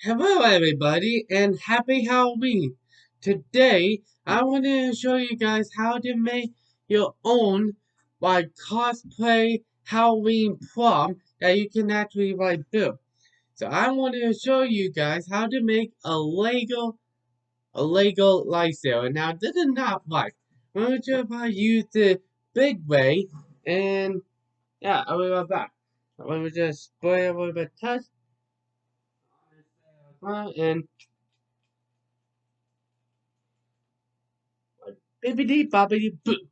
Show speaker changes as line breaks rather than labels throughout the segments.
Hello everybody and happy Halloween! Today I want to show you guys how to make your own cosplay Halloween prom that you can actually build. So I want to show you guys how to make a Lego lightsaber. Now this is not like I'm gonna just use the big way and yeah, I'll be right back. I'm gonna just spray a little bit of touch and bippity boppity boo.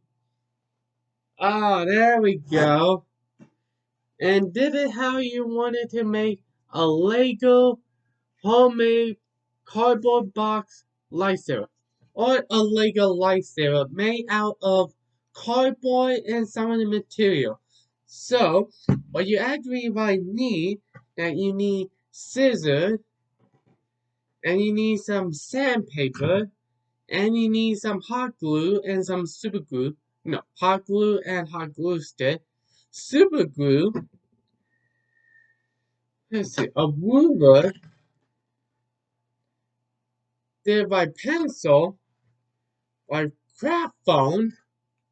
Oh, there we go. And this is how you wanted to make a Lego homemade cardboard box lightsaber. Or a Lego lightsaber made out of cardboard and some of the material. So, what you actually need, that you need scissors, and you need some sandpaper, and you need some hot glue and some super glue. No, hot glue and hot glue stick. Super glue. Let's see, a ruler. Then by pencil, by craft phone,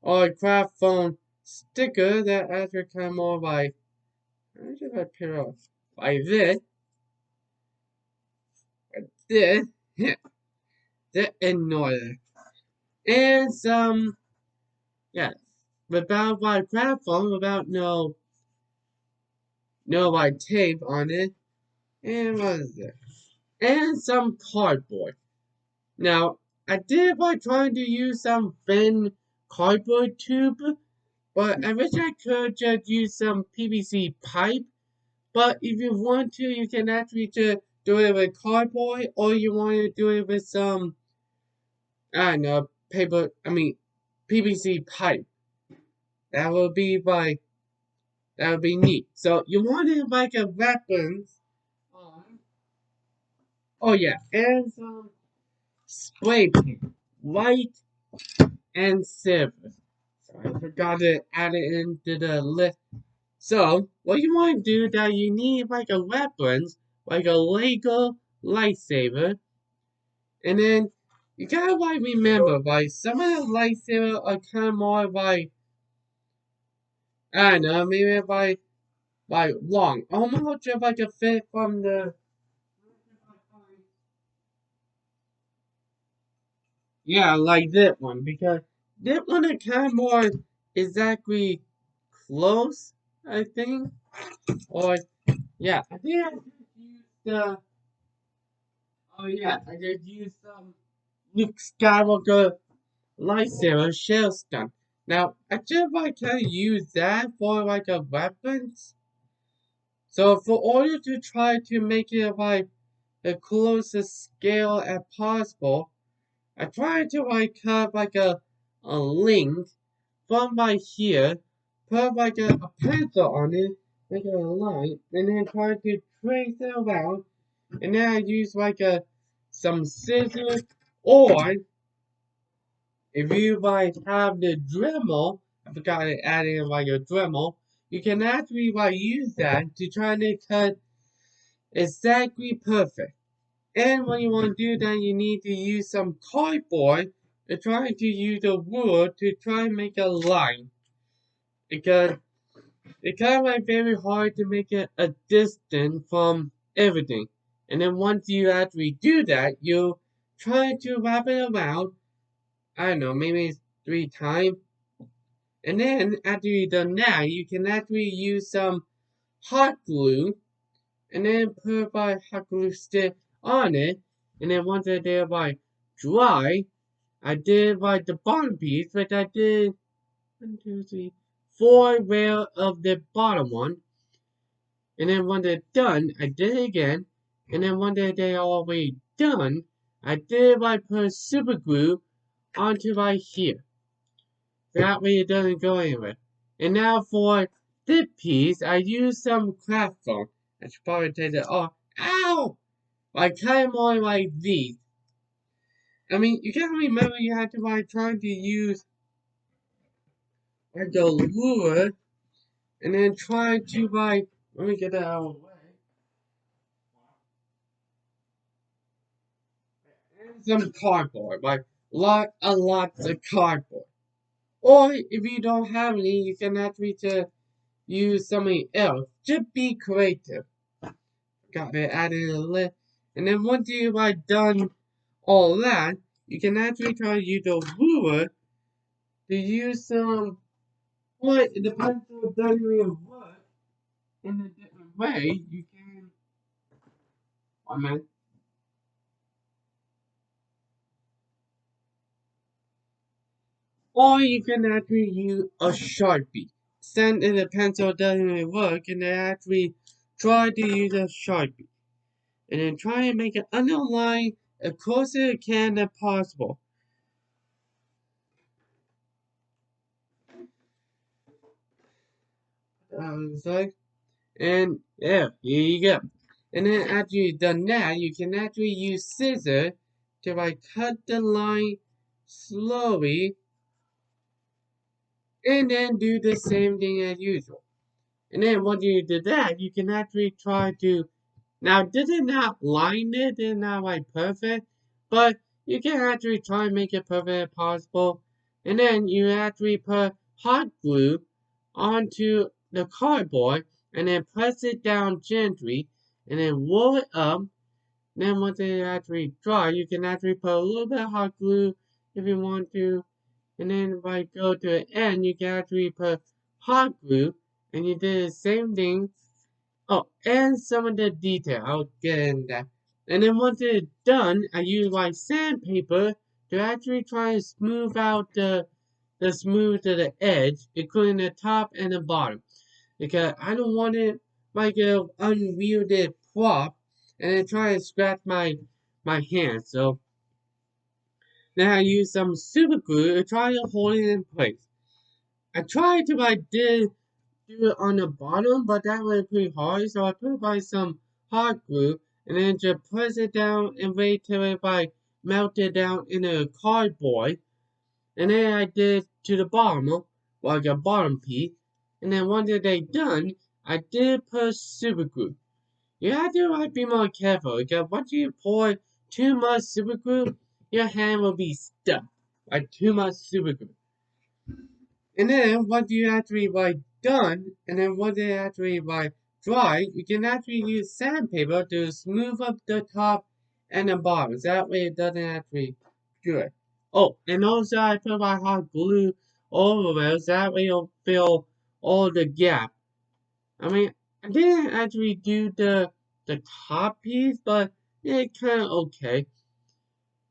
or a craft phone sticker that actually kind of more like, how should I put it off? Like this, this annoying. And some, yeah, without my craft phone, without no tape on it. And what is it? And some cardboard. Now, I did by trying to use some thin cardboard tube, but I wish I could just use some PVC pipe. But if you want to, you can actually just do it with cardboard, or you want to do it with some, I don't know, PVC pipe. That would be that would be neat. So you want it like a weapons on. Oh yeah, and some spray paint, white and silver. So I forgot to add it into the list. So what you want to do that you need like a weapons, like a Lego lightsaber, and then you gotta remember some of the lightsabers are kind of more I don't know, maybe long, almost just like a fit from the yeah, like that one, because that one is kind of more exactly close, I think. Or yeah, I think I just used oh yeah, I just used Luke Skywalker lightsaber shell stun. Now I just kind of use that for a weapons. So for order to try to make it the closest scale as possible, I try to cut a link from here, put a pencil on it, make a line, and then try to trace it around, and then I use some scissors, or if you have the Dremel, I forgot to add in a Dremel, you can actually use that to try to cut exactly perfect. And when you want to do that, you need to use some cardboard to try to use a ruler to try and make a line. Because it's kind of very hard to make it a distance from everything. And then once you actually do that, you try to wrap it around, I don't know, maybe 3 times. And then after you've done that, you can actually use some hot glue and then put hot glue stick on it. And then once they're dry, I did the bottom piece, but I did 4 rail of the bottom one. And then when they're done, I did it again. And then when they're already done, I did put super glue onto here. That way it doesn't go anywhere. And now for this piece, I used some craft foam. I should probably take it off. Ow! Kind of more like these. I mean, you gotta remember you have to try to use the lure and then try to let me get that out of the way. and some cardboard, like lots of cardboard. Or if you don't have any, you can actually just use something else. Just be creative. Got it added a list. And then once you've like done all that, you can actually try to use a ruler to use some, well, it depends on the degree of work in a different way. You can, I mean, or you can actually use a sharpie. Send in a pencil doesn't really work, and then actually try to use a sharpie. And then try and make an underline as close as it can as possible. So, and yeah, here you go. And then after you've done that, you can actually use scissors to like cut the line slowly, and then do the same thing as usual. And then once you do that, you can actually try to, now this is not line it, it's not like perfect, but you can actually try and make it perfect as possible. And then you actually put hot glue onto the cardboard and then press it down gently and then roll it up. Then once it actually dry, you can actually put a little bit of hot glue if you want to. And then if I go to the end, you can actually put hot glue and you do the same thing. Oh, and some of the detail, I'll get in that. And then once it's done, I use like sandpaper to actually try and smooth out the smooth to the edge, including the top and the bottom. Because I don't want it like a unwielded prop and then try to scratch my hand. So then I use some super glue to try to hold it in place. I tried to like do it on the bottom, but that was pretty hard, so I put by some hot glue and then just press it down and wait till it like melted down in a cardboard. And then I did to the bottom, like a bottom piece. And then once they done, I did put super glue. You have to like be more careful because once you pour too much super glue, your hand will be stuck. Like too much super glue. And then once you actually like done, and then once it actually like dry, you can actually use sandpaper to smooth up the top and the bottom. So that way it doesn't actually do it. Oh, and also I put my hot glue all over it, so that way you'll fill all the gap. I mean, I didn't actually do the top piece, but it kind of okay.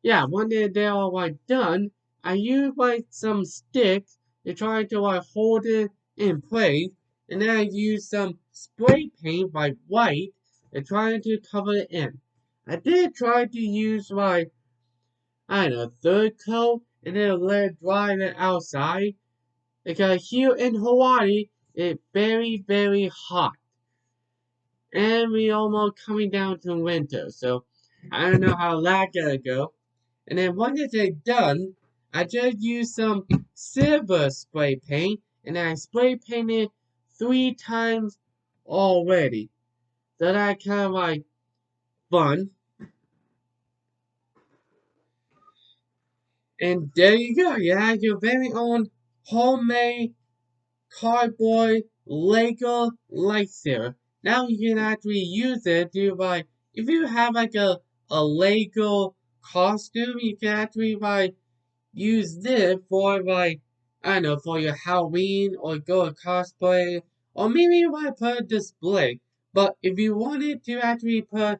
Yeah, when they're all like done, I use like some sticks to try to like hold it in place, and then I use some spray paint like white to try to cover it in. I did try to use like I don't know third coat and then let it dry on the outside because here in Hawaii it's very hot and we almost coming down to winter, so I don't know how that gonna go. And then once it's done, I just use some silver spray paint and I spray painted 3 times already. So that kind of like fun. And there you go. You have your very own homemade cardboard Lego lightsaber. Now you can actually use it to like if you have like a Lego costume, you can actually like use this for like I don't know for your Halloween or go a cosplay or maybe you might put a display. But if you wanted to actually put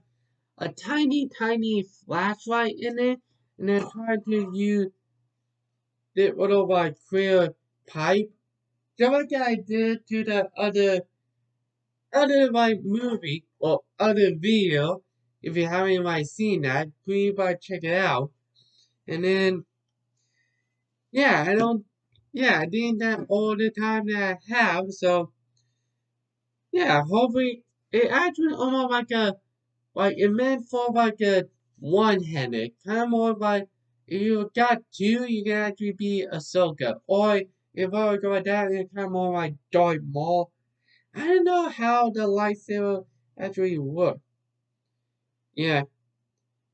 a tiny flashlight in it and then try to use the little like clear pipe, just like I did to the other like movie or other video. If you haven't like seen that, please like check it out. And then yeah, I don't. Yeah, I do that all the time that I have. So yeah, hopefully it actually almost like it meant for like a one-handed kind of more like if you got two, you can actually be Ahsoka, or if I would go like that, it's kind of more like Darth Maul. I don't know how the lightsaber actually works. Yeah,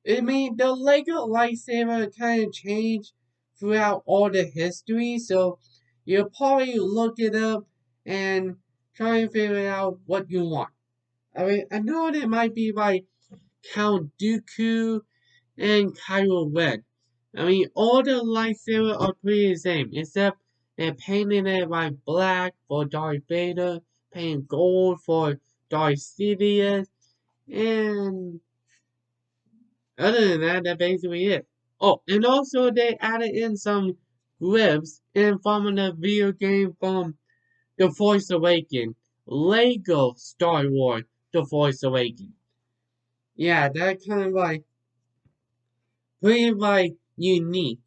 I mean, the Lego lightsaber kind of changed throughout all the history, so you'll probably look it up and try and figure out what you want. I mean, I know there might be like Count Dooku and Kylo Ren. I mean, all the lightsabers are pretty the same, except they're painting it like black for Darth Vader, painting gold for Darth Sidious, and other than that, that's basically it. Oh, and also they added in some glyphs in from the video game from The Force Awakens. Lego Star Wars The Force Awakens. Yeah, that kind of like pretty like unique.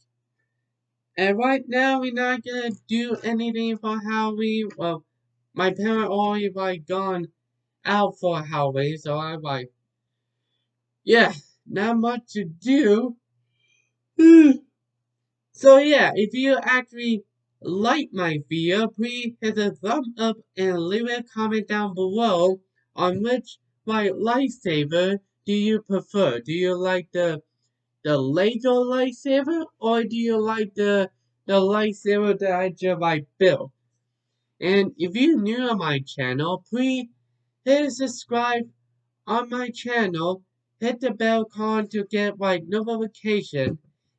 And right now we're not gonna do anything for Halloween. Well, my parents already like gone out for Halloween, so I'm like, yeah, not much to do. So yeah, if you actually like my video, please hit the thumb up and leave a comment down below on which my lightsaber do you prefer. Do you like the Lego lightsaber or do you like the lightsaber that I just like built? And if you're new on my channel, please hit subscribe on my channel, hit the bell icon to get my notification,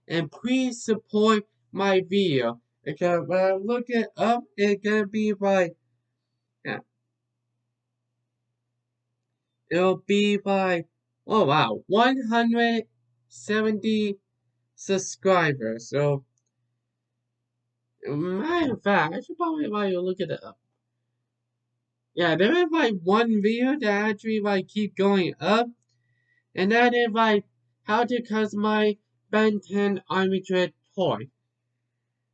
and please support my video. Because when I look it up, it's gonna be like, yeah, it'll be by, oh wow, 170 subscribers. So, matter of fact, I should probably like look it up. Yeah, there is like one video that actually like keep going up. And that is like how to customize Ben 10 Armature toy.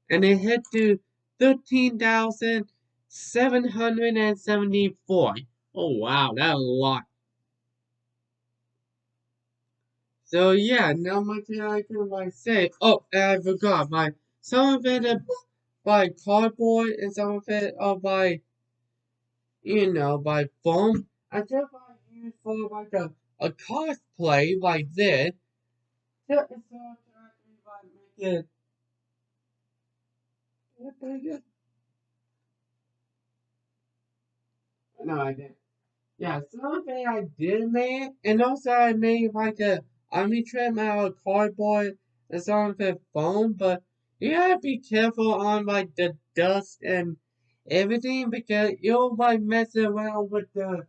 And it hit to 13,774. Oh wow, that's a lot. So yeah, not much I can like say. Oh, and I forgot, like some of it is by cardboard and some of it are by by foam. I just like use for like a cosplay like this. So to actually like make it no, I didn't. Yeah, something I did make, and also I made like a army trim out of cardboard and some of it foam, but you gotta be careful on like the dust and everything because you'll like mess around with the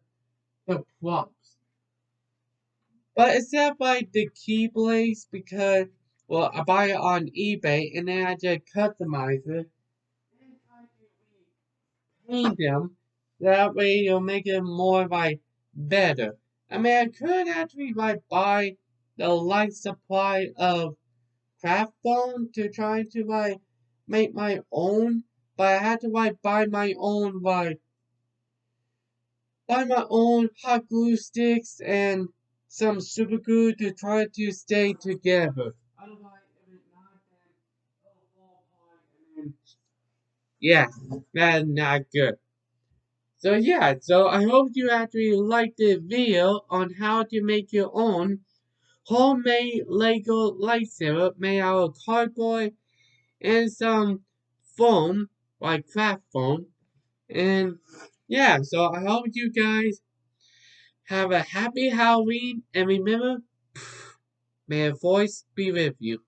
props. But except like the keyblades because well I buy it on eBay and then I just customize it and try to paint them. That way you'll make it more like better. I mean, I could actually like buy the light supply of craft foam to try to like make my own, but I had to like buy my own hot glue sticks and some super glue to try to stay together. Otherwise, if it's not, then it'll fall apart and then yeah, that's not good. So yeah, so I hope you actually liked the video on how to make your own homemade Lego lightsaber made out of cardboard and some foam, like craft foam. And yeah, so I hope you guys have a happy Halloween and remember, may a voice be with you.